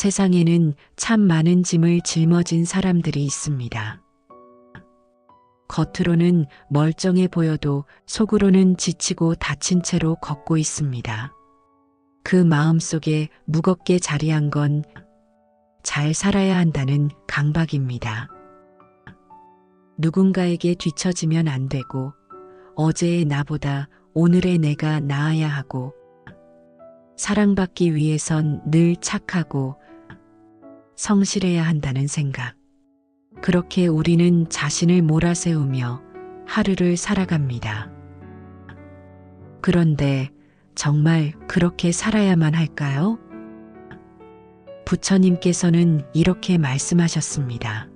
세상에는 참 많은 짐을 짊어진 사람들이 있습니다. 겉으로는 멀쩡해 보여도 속으로는 지치고 다친 채로 걷고 있습니다. 그 마음속에 무겁게 자리한 건 잘 살아야 한다는 강박입니다. 누군가에게 뒤처지면 안 되고 어제의 나보다 오늘의 내가 나아야 하고 사랑받기 위해선 늘 착하고 성실해야 한다는 생각. 그렇게 우리는 자신을 몰아세우며 하루를 살아갑니다. 그런데 정말 그렇게 살아야만 할까요? 부처님께서는 이렇게 말씀하셨습니다.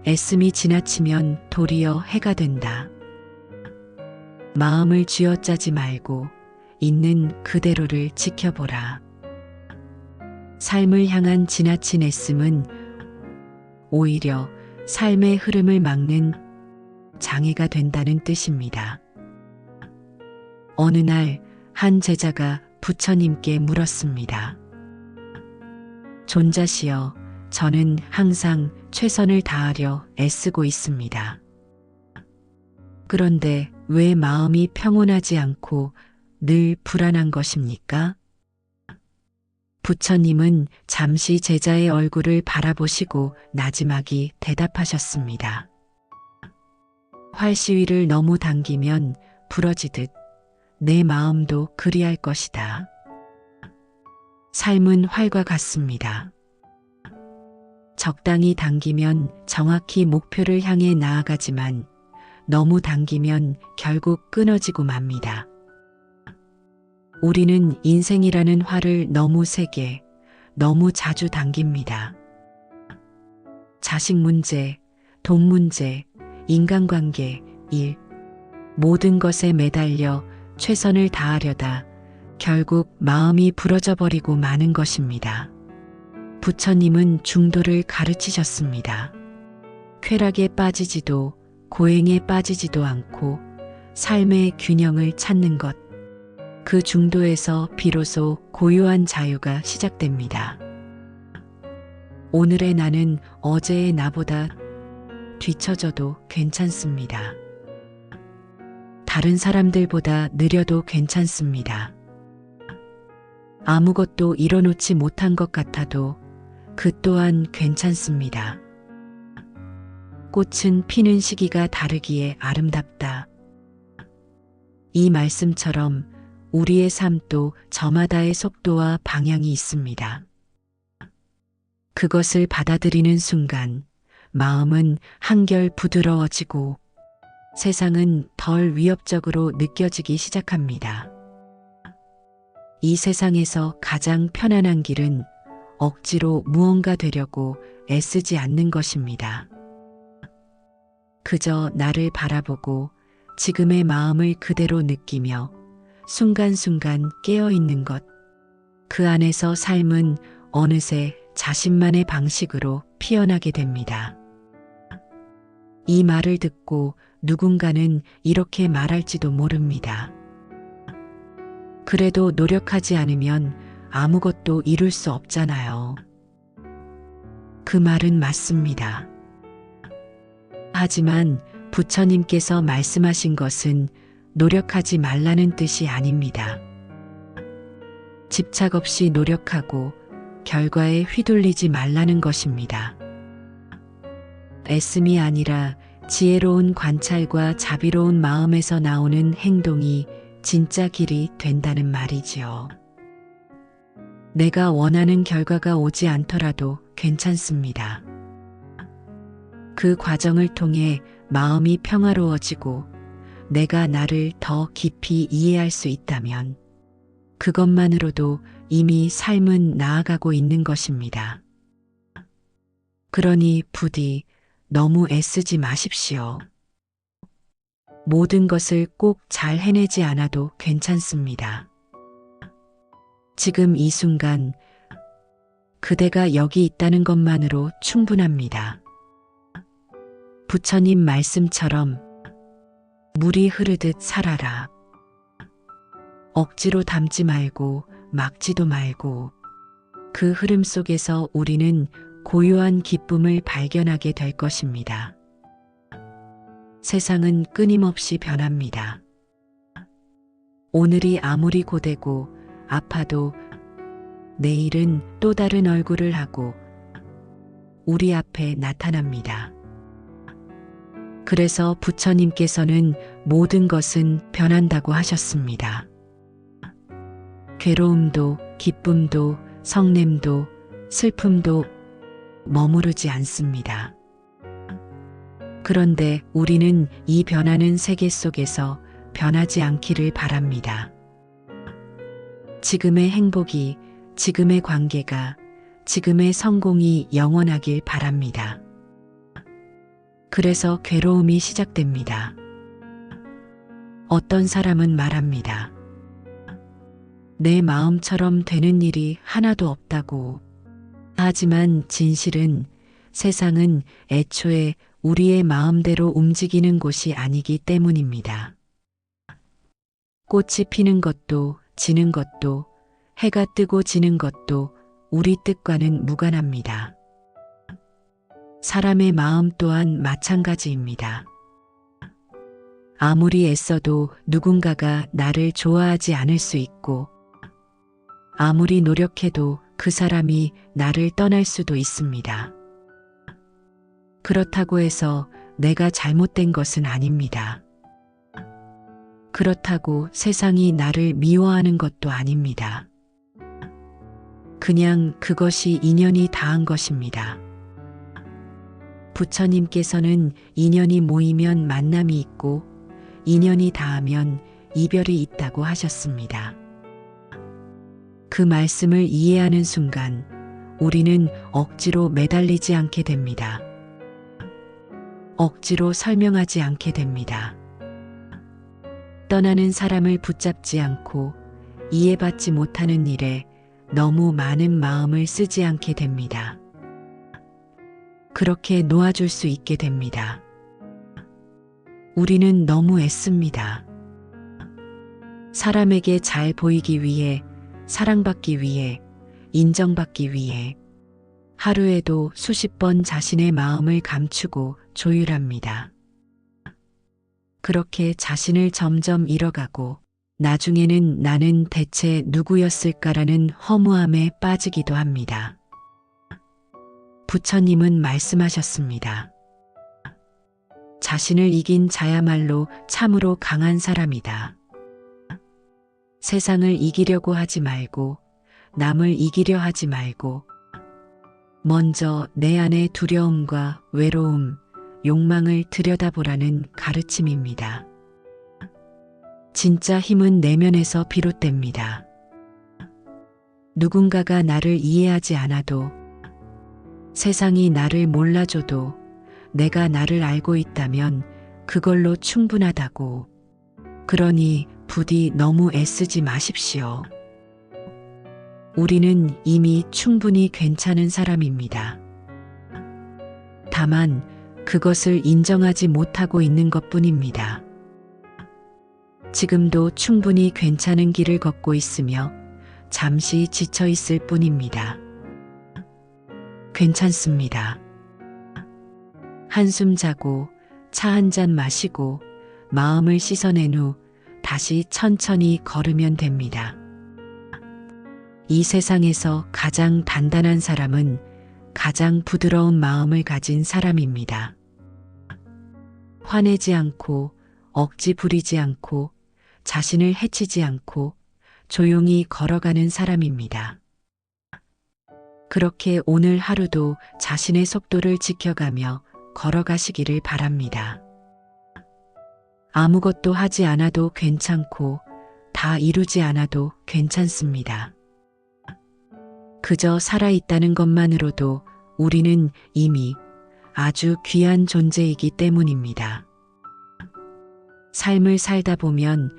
애씀이 지나치면 도리어 해가 된다. 마음을 쥐어짜지 말고 있는 그대로를 지켜보라. 삶을 향한 지나친 애씀은 오히려 삶의 흐름을 막는 장애가 된다는 뜻입니다. 어느 날 한 제자가 부처님께 물었습니다. 존자시여, 저는 항상 최선을 다하려 애쓰고 있습니다. 그런데 왜 마음이 평온하지 않고 늘 불안한 것입니까? 부처님은 잠시 제자의 얼굴을 바라보시고 나지막이 대답하셨습니다. 활시위를 너무 당기면 부러지듯 내 마음도 그리할 것이다. 삶은 활과 같습니다. 적당히 당기면 정확히 목표를 향해 나아가지만 너무 당기면 결국 끊어지고 맙니다. 우리는 인생이라는 활을 너무 세게, 너무 자주 당깁니다. 자식 문제, 돈 문제, 인간관계, 일, 모든 것에 매달려 최선을 다하려다 결국 마음이 부러져 버리고 마는 것입니다. 부처님은 중도를 가르치셨습니다. 쾌락에 빠지지도 고행에 빠지지도 않고 삶의 균형을 찾는 것. 그 중도에서 비로소 고요한 자유가 시작됩니다. 오늘의 나는 어제의 나보다 뒤처져도 괜찮습니다. 다른 사람들보다 느려도 괜찮습니다. 아무것도 이뤄놓지 못한 것 같아도 그 또한 괜찮습니다. 꽃은 피는 시기가 다르기에 아름답다. 이 말씀처럼 우리의 삶도 저마다의 속도와 방향이 있습니다. 그것을 받아들이는 순간 마음은 한결 부드러워지고 세상은 덜 위협적으로 느껴지기 시작합니다. 이 세상에서 가장 편안한 길은 억지로 무언가 되려고 애쓰지 않는 것입니다. 그저 나를 바라보고 지금의 마음을 그대로 느끼며 순간순간 깨어있는 것. 그 안에서 삶은 어느새 자신만의 방식으로 피어나게 됩니다. 이 말을 듣고 누군가는 이렇게 말할지도 모릅니다. 그래도 노력하지 않으면 아무것도 이룰 수 없잖아요. 그 말은 맞습니다. 하지만 부처님께서 말씀하신 것은 노력하지 말라는 뜻이 아닙니다. 집착 없이 노력하고 결과에 휘둘리지 말라는 것입니다. 애씀이 아니라 지혜로운 관찰과 자비로운 마음에서 나오는 행동이 진짜 길이 된다는 말이지요. 내가 원하는 결과가 오지 않더라도 괜찮습니다. 그 과정을 통해 마음이 평화로워지고 내가 나를 더 깊이 이해할 수 있다면 그것만으로도 이미 삶은 나아가고 있는 것입니다. 그러니 부디 너무 애쓰지 마십시오. 모든 것을 꼭 잘 해내지 않아도 괜찮습니다. 지금 이 순간 그대가 여기 있다는 것만으로 충분합니다. 부처님 말씀처럼 물이 흐르듯 살아라. 억지로 담지 말고 막지도 말고 그 흐름 속에서 우리는 고요한 기쁨을 발견하게 될 것입니다. 세상은 끊임없이 변합니다. 오늘이 아무리 고되고 아파도 내일은 또 다른 얼굴을 하고 우리 앞에 나타납니다. 그래서 부처님께서는 모든 것은 변한다고 하셨습니다. 괴로움도 기쁨도 성냄도 슬픔도 머무르지 않습니다. 그런데 우리는 이 변하는 세계 속에서 변하지 않기를 바랍니다. 지금의 행복이, 지금의 관계가, 지금의 성공이 영원하길 바랍니다. 그래서 괴로움이 시작됩니다. 어떤 사람은 말합니다. 내 마음처럼 되는 일이 하나도 없다고. 하지만 진실은 세상은 애초에 우리의 마음대로 움직이는 곳이 아니기 때문입니다. 꽃이 피는 것도 지는 것도 해가 뜨고 지는 것도 우리 뜻과는 무관합니다. 사람의 마음 또한 마찬가지입니다. 아무리 애써도 누군가가 나를 좋아하지 않을 수 있고 아무리 노력해도 그 사람이 나를 떠날 수도 있습니다. 그렇다고 해서 내가 잘못된 것은 아닙니다. 그렇다고 세상이 나를 미워하는 것도 아닙니다. 그냥 그것이 인연이 닿은 것입니다. 부처님께서는 인연이 모이면 만남이 있고 인연이 닿으면 이별이 있다고 하셨습니다. 그 말씀을 이해하는 순간 우리는 억지로 매달리지 않게 됩니다. 억지로 설명하지 않게 됩니다. 떠나는 사람을 붙잡지 않고 이해받지 못하는 일에 너무 많은 마음을 쓰지 않게 됩니다. 그렇게 놓아줄 수 있게 됩니다. 우리는 너무 애씁니다. 사람에게 잘 보이기 위해, 사랑받기 위해, 인정받기 위해 하루에도 수십 번 자신의 마음을 감추고 조율합니다. 그렇게 자신을 점점 잃어가고 나중에는 나는 대체 누구였을까라는 허무함에 빠지기도 합니다. 부처님은 말씀하셨습니다. 자신을 이긴 자야말로 참으로 강한 사람이다. 세상을 이기려고 하지 말고 남을 이기려 하지 말고 먼저 내 안의 두려움과 외로움, 욕망을 들여다보라는 가르침입니다. 진짜 힘은 내면에서 비롯됩니다. 누군가가 나를 이해하지 않아도 세상이 나를 몰라줘도 내가 나를 알고 있다면 그걸로 충분하다고. 그러니 부디 너무 애쓰지 마십시오. 우리는 이미 충분히 괜찮은 사람입니다. 다만 그것을 인정하지 못하고 있는 것뿐입니다. 지금도 충분히 괜찮은 길을 걷고 있으며 잠시 지쳐 있을 뿐입니다. 괜찮습니다. 한숨 자고 차 한 잔 마시고 마음을 씻어낸 후 다시 천천히 걸으면 됩니다. 이 세상에서 가장 단단한 사람은 가장 부드러운 마음을 가진 사람입니다. 화내지 않고 억지 부리지 않고 자신을 해치지 않고 조용히 걸어가는 사람입니다. 그렇게 오늘 하루도 자신의 속도를 지켜가며 걸어가시기를 바랍니다. 아무것도 하지 않아도 괜찮고 다 이루지 않아도 괜찮습니다. 그저 살아있다는 것만으로도 우리는 이미 아주 귀한 존재이기 때문입니다. 삶을 살다 보면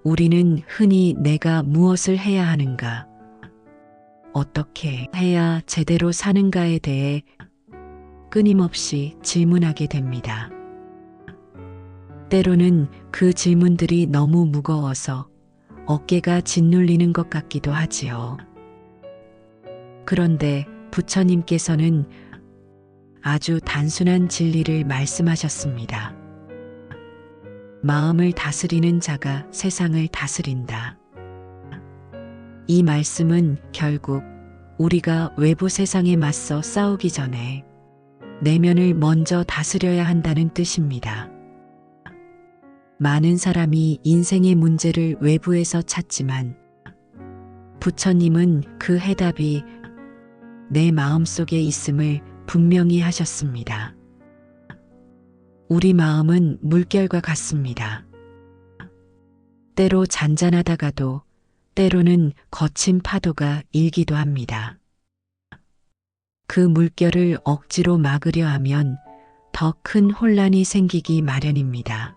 우리는 흔히 내가 무엇을 해야 하는가, 어떻게 해야 제대로 사는가에 대해 끊임없이 질문하게 됩니다. 때로는 그 질문들이 너무 무거워서 어깨가 짓눌리는 것 같기도 하지요. 그런데 부처님께서는 아주 단순한 진리를 말씀하셨습니다. 마음을 다스리는 자가 세상을 다스린다. 이 말씀은 결국 우리가 외부 세상에 맞서 싸우기 전에 내면을 먼저 다스려야 한다는 뜻입니다. 많은 사람이 인생의 문제를 외부에서 찾지만 부처님은 그 해답이 내 마음속에 있음을 분명히 하셨습니다. 우리 마음은 물결과 같습니다. 때로 잔잔하다가도 때로는 거친 파도가 일기도 합니다. 그 물결을 억지로 막으려 하면 더 큰 혼란이 생기기 마련입니다.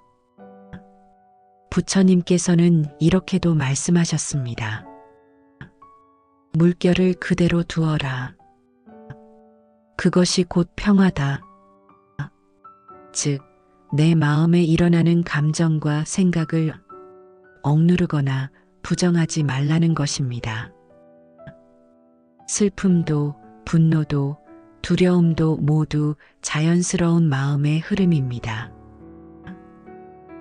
부처님께서는 이렇게도 말씀하셨습니다. 물결을 그대로 두어라. 그것이 곧 평화다. 즉, 내 마음에 일어나는 감정과 생각을 억누르거나 부정하지 말라는 것입니다. 슬픔도 분노도 두려움도 모두 자연스러운 마음의 흐름입니다.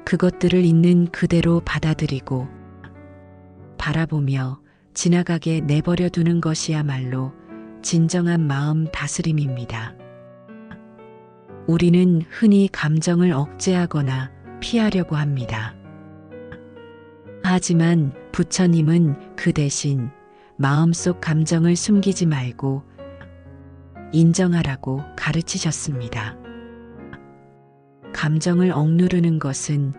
그것들을 있는 그대로 받아들이고 바라보며 지나가게 내버려 두는 것이야말로 진정한 마음 다스림입니다. 우리는 흔히 감정을 억제하거나 피하려고 합니다. 하지만 부처님은 그 대신 마음속 감정을 숨기지 말고 인정하라고 가르치셨습니다. 감정을 억누르는 것은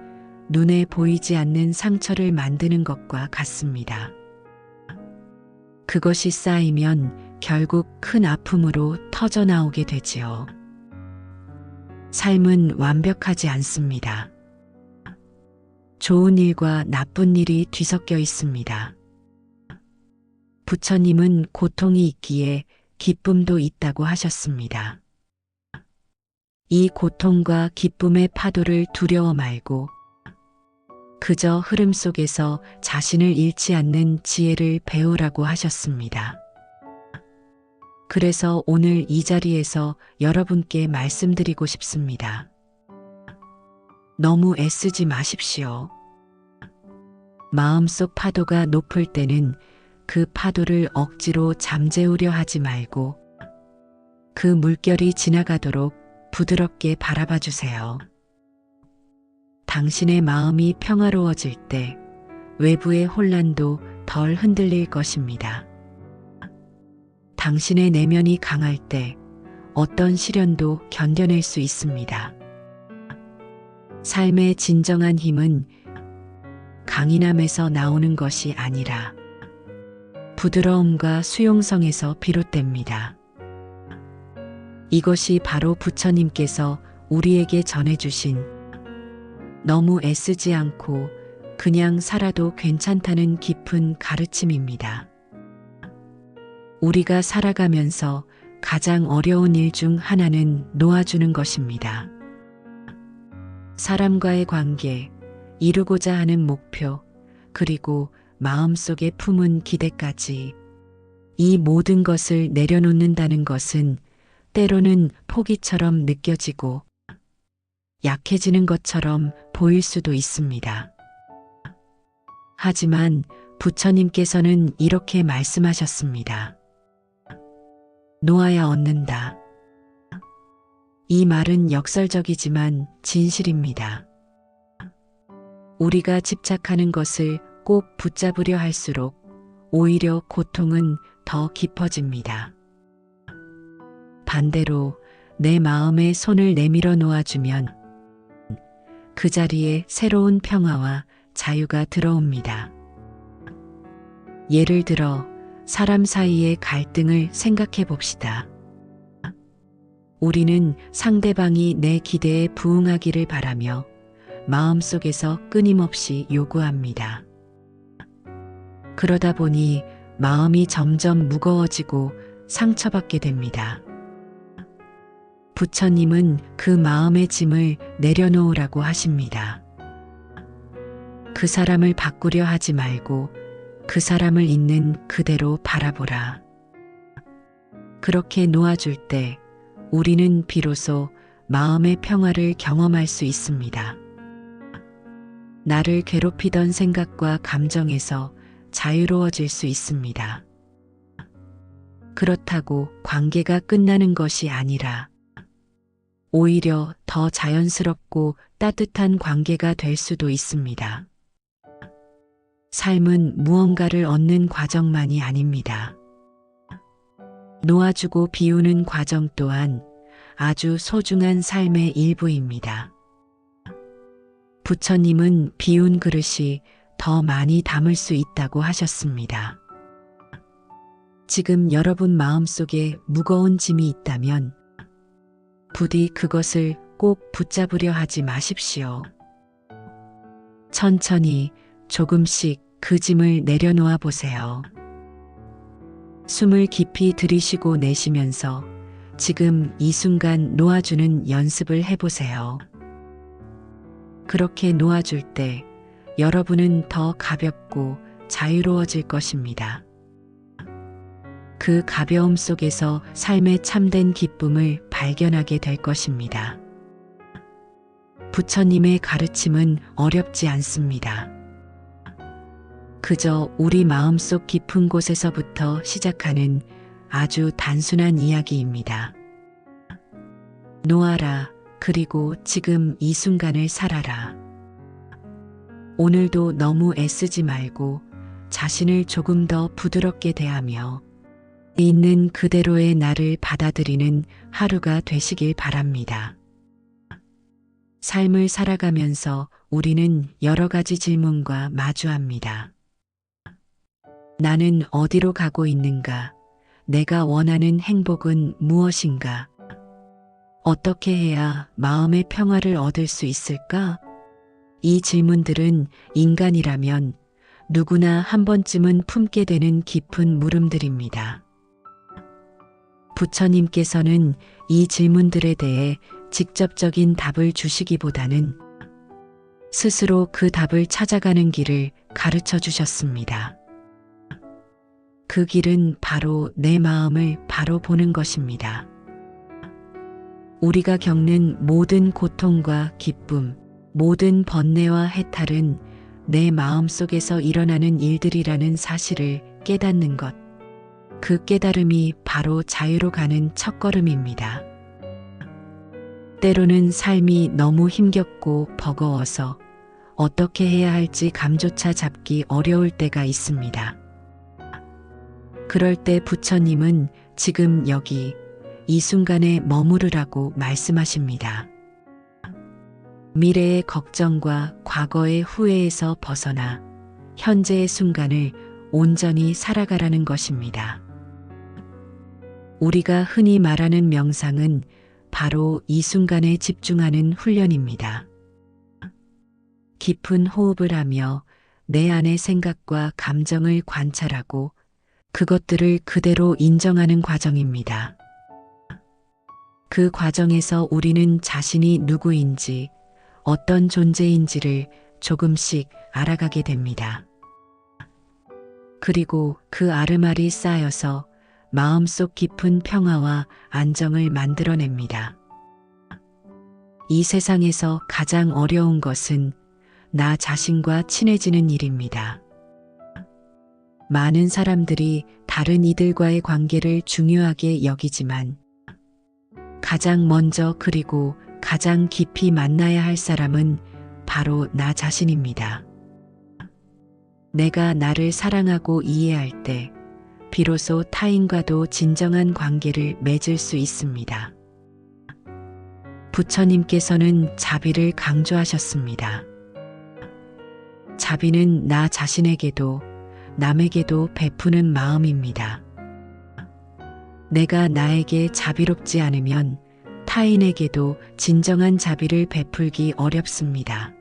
눈에 보이지 않는 상처를 만드는 것과 같습니다. 그것이 쌓이면 결국 큰 아픔으로 터져나오게 되지요. 삶은 완벽하지 않습니다. 좋은 일과 나쁜 일이 뒤섞여 있습니다. 부처님은 고통이 있기에 기쁨도 있다고 하셨습니다. 이 고통과 기쁨의 파도를 두려워 말고 그저 흐름 속에서 자신을 잃지 않는 지혜를 배우라고 하셨습니다. 그래서 오늘 이 자리에서 여러분께 말씀드리고 싶습니다. 너무 애쓰지 마십시오. 마음속 파도가 높을 때는 그 파도를 억지로 잠재우려 하지 말고 그 물결이 지나가도록 부드럽게 바라봐 주세요. 당신의 마음이 평화로워질 때 외부의 혼란도 덜 흔들릴 것입니다. 당신의 내면이 강할 때 어떤 시련도 견뎌낼 수 있습니다. 삶의 진정한 힘은 강인함에서 나오는 것이 아니라 부드러움과 수용성에서 비롯됩니다. 이것이 바로 부처님께서 우리에게 전해주신 너무 애쓰지 않고 그냥 살아도 괜찮다는 깊은 가르침입니다. 우리가 살아가면서 가장 어려운 일 중 하나는 놓아주는 것입니다. 사람과의 관계, 이루고자 하는 목표, 그리고 마음속에 품은 기대까지 이 모든 것을 내려놓는다는 것은 때로는 포기처럼 느껴지고 약해지는 것처럼 보일 수도 있습니다. 하지만 부처님께서는 이렇게 말씀하셨습니다. 놓아야 얻는다. 이 말은 역설적이지만 진실입니다. 우리가 집착하는 것을 꼭 붙잡으려 할수록 오히려 고통은 더 깊어집니다. 반대로 내 마음에 손을 내밀어 놓아주면 그 자리에 새로운 평화와 자유가 들어옵니다. 예를 들어 사람 사이의 갈등을 생각해 봅시다. 우리는 상대방이 내 기대에 부응하기를 바라며 마음속에서 끊임없이 요구합니다. 그러다 보니 마음이 점점 무거워지고 상처받게 됩니다. 부처님은 그 마음의 짐을 내려놓으라고 하십니다. 그 사람을 바꾸려 하지 말고 그 사람을 있는 그대로 바라보라. 그렇게 놓아줄 때 우리는 비로소 마음의 평화를 경험할 수 있습니다. 나를 괴롭히던 생각과 감정에서 자유로워질 수 있습니다. 그렇다고 관계가 끝나는 것이 아니라 오히려 더 자연스럽고 따뜻한 관계가 될 수도 있습니다. 삶은 무언가를 얻는 과정만이 아닙니다. 놓아주고 비우는 과정 또한 아주 소중한 삶의 일부입니다. 부처님은 비운 그릇이 더 많이 담을 수 있다고 하셨습니다. 지금 여러분 마음속에 무거운 짐이 있다면 부디 그것을 꼭 붙잡으려 하지 마십시오. 천천히 조금씩 그 짐을 내려놓아 보세요. 숨을 깊이 들이쉬고 내쉬면서 지금 이 순간 놓아주는 연습을 해보세요. 그렇게 놓아줄 때 여러분은 더 가볍고 자유로워질 것입니다. 그 가벼움 속에서 삶의 참된 기쁨을 발견하게 될 것입니다. 부처님의 가르침은 어렵지 않습니다. 그저 우리 마음속 깊은 곳에서부터 시작하는 아주 단순한 이야기입니다. 놓아라, 그리고 지금 이 순간을 살아라. 오늘도 너무 애쓰지 말고 자신을 조금 더 부드럽게 대하며 있는 그대로의 나를 받아들이는 하루가 되시길 바랍니다. 삶을 살아가면서 우리는 여러 가지 질문과 마주합니다. 나는 어디로 가고 있는가? 내가 원하는 행복은 무엇인가? 어떻게 해야 마음의 평화를 얻을 수 있을까? 이 질문들은 인간이라면 누구나 한 번쯤은 품게 되는 깊은 물음들입니다. 부처님께서는 이 질문들에 대해 직접적인 답을 주시기보다는 스스로 그 답을 찾아가는 길을 가르쳐 주셨습니다. 그 길은 바로 내 마음을 바로 보는 것입니다. 우리가 겪는 모든 고통과 기쁨, 모든 번뇌와 해탈은 내 마음 속에서 일어나는 일들이라는 사실을 깨닫는 것. 그 깨달음이 바로 자유로 가는 첫걸음입니다. 때로는 삶이 너무 힘겹고 버거워서 어떻게 해야 할지 감조차 잡기 어려울 때가 있습니다. 그럴 때 부처님은 지금 여기 이 순간에 머무르라고 말씀하십니다. 미래의 걱정과 과거의 후회에서 벗어나 현재의 순간을 온전히 살아가라는 것입니다. 우리가 흔히 말하는 명상은 바로 이 순간에 집중하는 훈련입니다. 깊은 호흡을 하며 내 안의 생각과 감정을 관찰하고 그것들을 그대로 인정하는 과정입니다. 그 과정에서 우리는 자신이 누구인지, 어떤 존재인지를 조금씩 알아가게 됩니다. 그리고 그 아르말이 쌓여서 마음속 깊은 평화와 안정을 만들어냅니다. 이 세상에서 가장 어려운 것은 나 자신과 친해지는 일입니다. 많은 사람들이 다른 이들과의 관계를 중요하게 여기지만 가장 먼저 그리고 가장 깊이 만나야 할 사람은 바로 나 자신입니다. 내가 나를 사랑하고 이해할 때 비로소 타인과도 진정한 관계를 맺을 수 있습니다. 부처님께서는 자비를 강조하셨습니다. 자비는 나 자신에게도 남에게도 베푸는 마음입니다. 내가 나에게 자비롭지 않으면 타인에게도 진정한 자비를 베풀기 어렵습니다.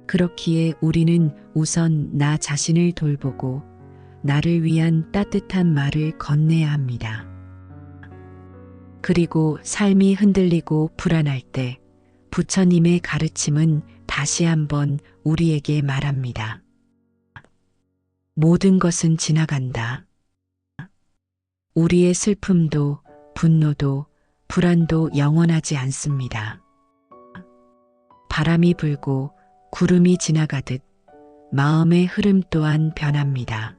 그렇기에 우리는 우선 나 자신을 돌보고 나를 위한 따뜻한 말을 건네야 합니다. 그리고 삶이 흔들리고 불안할 때 부처님의 가르침은 다시 한번 우리에게 말합니다. 모든 것은 지나간다. 우리의 슬픔도 분노도 불안도 영원하지 않습니다. 바람이 불고 구름이 지나가듯 마음의 흐름 또한 변합니다.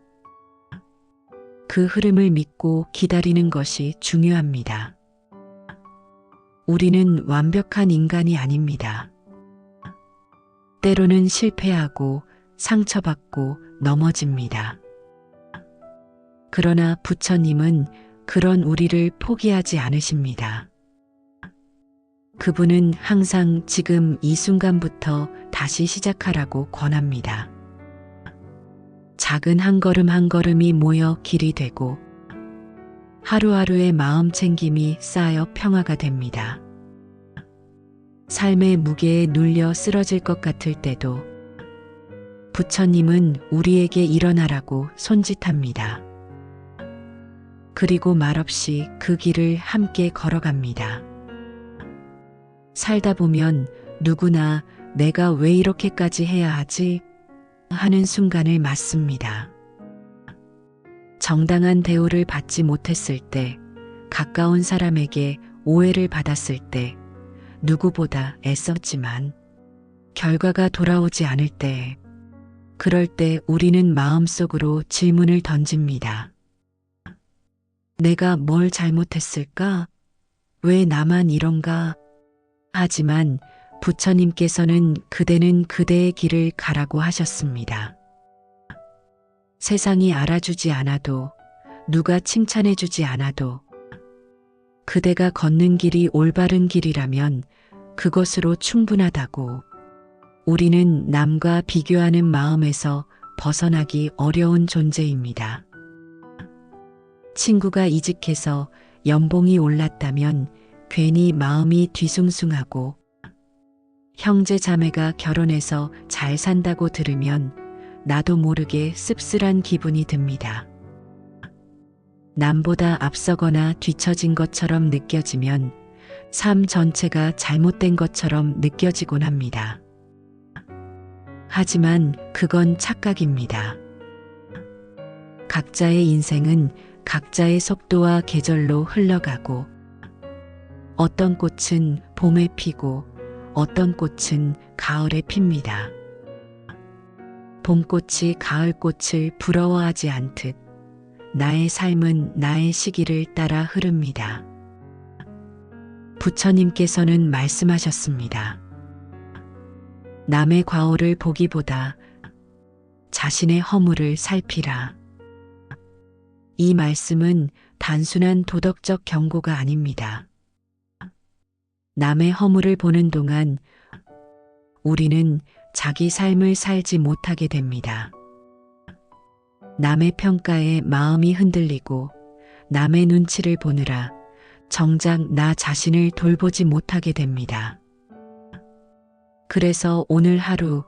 그 흐름을 믿고 기다리는 것이 중요합니다. 우리는 완벽한 인간이 아닙니다. 때로는 실패하고 상처받고 넘어집니다. 그러나 부처님은 그런 우리를 포기하지 않으십니다. 그분은 항상 지금 이 순간부터 다시 시작하라고 권합니다. 작은 한 걸음 한 걸음이 모여 길이 되고 하루하루의 마음 챙김이 쌓여 평화가 됩니다. 삶의 무게에 눌려 쓰러질 것 같을 때도 부처님은 우리에게 일어나라고 손짓합니다. 그리고 말없이 그 길을 함께 걸어갑니다. 살다 보면 누구나 내가 왜 이렇게까지 해야 하지? 하는 순간을 맞습니다. 정당한 대우를 받지 못했을 때, 가까운 사람에게 오해를 받았을 때, 누구보다 애썼지만 결과가 돌아오지 않을 때, 그럴 때 우리는 마음속으로 질문을 던집니다. 내가 뭘 잘못했을까? 왜 나만 이런가? 하지만 부처님께서는 그대는 그대의 길을 가라고 하셨습니다. 세상이 알아주지 않아도, 누가 칭찬해주지 않아도 그대가 걷는 길이 올바른 길이라면 그것으로 충분하다고. 우리는 남과 비교하는 마음에서 벗어나기 어려운 존재입니다. 친구가 이직해서 연봉이 올랐다면 괜히 마음이 뒤숭숭하고, 형제 자매가 결혼해서 잘 산다고 들으면 나도 모르게 씁쓸한 기분이 듭니다. 남보다 앞서거나 뒤처진 것처럼 느껴지면 삶 전체가 잘못된 것처럼 느껴지곤 합니다. 하지만 그건 착각입니다. 각자의 인생은 각자의 속도와 계절로 흘러가고, 어떤 꽃은 봄에 피고 어떤 꽃은 가을에 핍니다. 봄꽃이 가을꽃을 부러워하지 않듯 나의 삶은 나의 시기를 따라 흐릅니다. 부처님께서는 말씀하셨습니다. 남의 과오를 보기보다 자신의 허물을 살피라. 이 말씀은 단순한 도덕적 경고가 아닙니다. 남의 허물을 보는 동안 우리는 자기 삶을 살지 못하게 됩니다. 남의 평가에 마음이 흔들리고 남의 눈치를 보느라 정작 나 자신을 돌보지 못하게 됩니다. 그래서 오늘 하루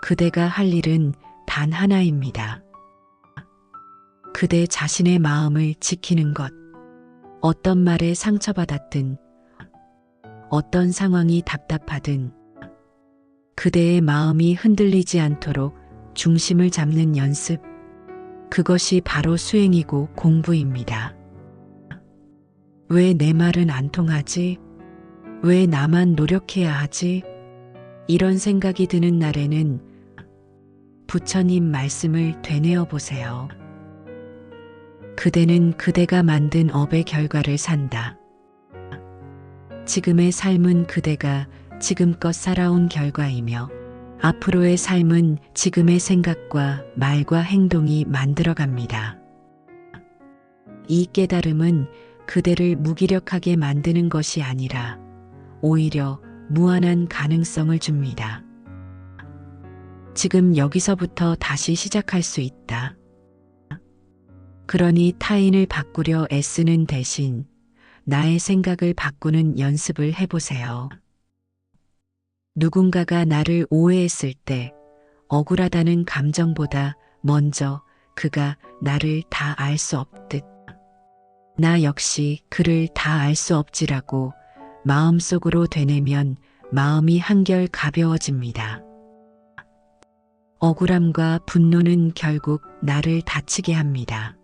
그대가 할 일은 단 하나입니다. 그대 자신의 마음을 지키는 것. 어떤 말에 상처받았든 어떤 상황이 답답하든 그대의 마음이 흔들리지 않도록 중심을 잡는 연습. 그것이 바로 수행이고 공부입니다. 왜 내 말은 안 통하지? 왜 나만 노력해야 하지? 이런 생각이 드는 날에는 부처님 말씀을 되뇌어 보세요. 그대는 그대가 만든 업의 결과를 산다. 지금의 삶은 그대가 지금껏 살아온 결과이며 앞으로의 삶은 지금의 생각과 말과 행동이 만들어갑니다. 이 깨달음은 그대를 무기력하게 만드는 것이 아니라 오히려 무한한 가능성을 줍니다. 지금 여기서부터 다시 시작할 수 있다. 그러니 타인을 바꾸려 애쓰는 대신 나의 생각을 바꾸는 연습을 해보세요. 누군가가 나를 오해했을 때 억울하다는 감정보다 먼저 그가 나를 다 알 수 없듯 나 역시 그를 다 알 수 없지라고 마음속으로 되뇌면 마음이 한결 가벼워집니다. 억울함과 분노는 결국 나를 다치게 합니다.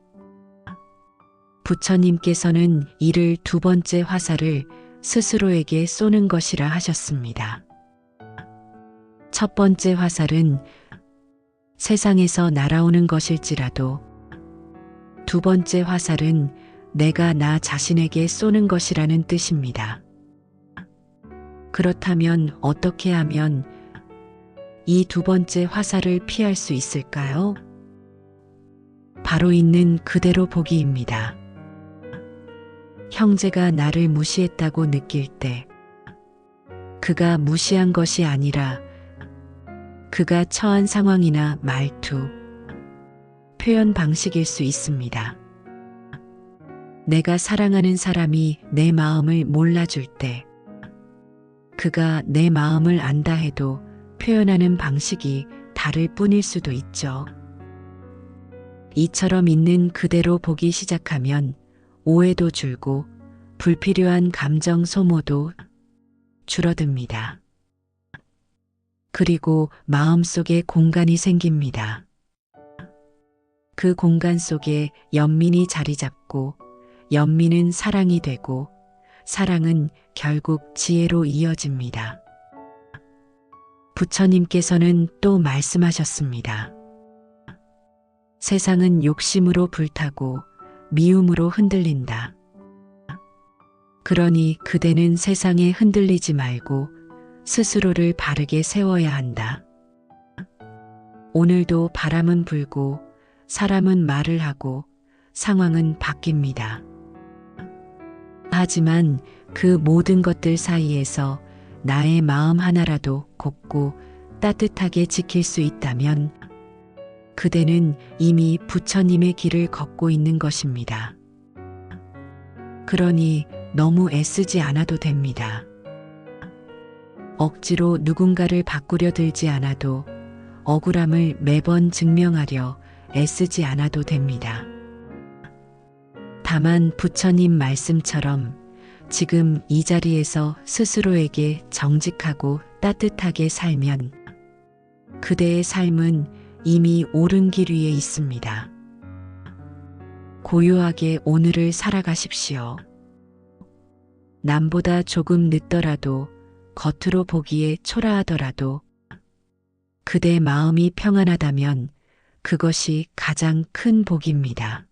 부처님께서는 이를 두 번째 화살을 스스로에게 쏘는 것이라 하셨습니다. 첫 번째 화살은 세상에서 날아오는 것일지라도 두 번째 화살은 내가 나 자신에게 쏘는 것이라는 뜻입니다. 그렇다면 어떻게 하면 이 두 번째 화살을 피할 수 있을까요? 바로 있는 그대로 보기입니다. 형제가 나를 무시했다고 느낄 때 그가 무시한 것이 아니라 그가 처한 상황이나 말투, 표현 방식일 수 있습니다. 내가 사랑하는 사람이 내 마음을 몰라줄 때 그가 내 마음을 안다 해도 표현하는 방식이 다를 뿐일 수도 있죠. 이처럼 있는 그대로 보기 시작하면 오해도 줄고 불필요한 감정 소모도 줄어듭니다. 그리고 마음속에 공간이 생깁니다. 그 공간 속에 연민이 자리 잡고 연민은 사랑이 되고 사랑은 결국 지혜로 이어집니다. 부처님께서는 또 말씀하셨습니다. 세상은 욕심으로 불타고 미움으로 흔들린다. 그러니 그대는 세상에 흔들리지 말고 스스로를 바르게 세워야 한다. 오늘도 바람은 불고 사람은 말을 하고 상황은 바뀝니다. 하지만 그 모든 것들 사이에서 나의 마음 하나라도 곱고 따뜻하게 지킬 수 있다면 그대는 이미 부처님의 길을 걷고 있는 것입니다. 그러니 너무 애쓰지 않아도 됩니다. 억지로 누군가를 바꾸려 들지 않아도 억울함을 매번 증명하려 애쓰지 않아도 됩니다. 다만 부처님 말씀처럼 지금 이 자리에서 스스로에게 정직하고 따뜻하게 살면 그대의 삶은 이미 옳은 길 위에 있습니다. 고요하게 오늘을 살아가십시오. 남보다 조금 늦더라도 겉으로 보기에 초라하더라도 그대 마음이 평안하다면 그것이 가장 큰 복입니다.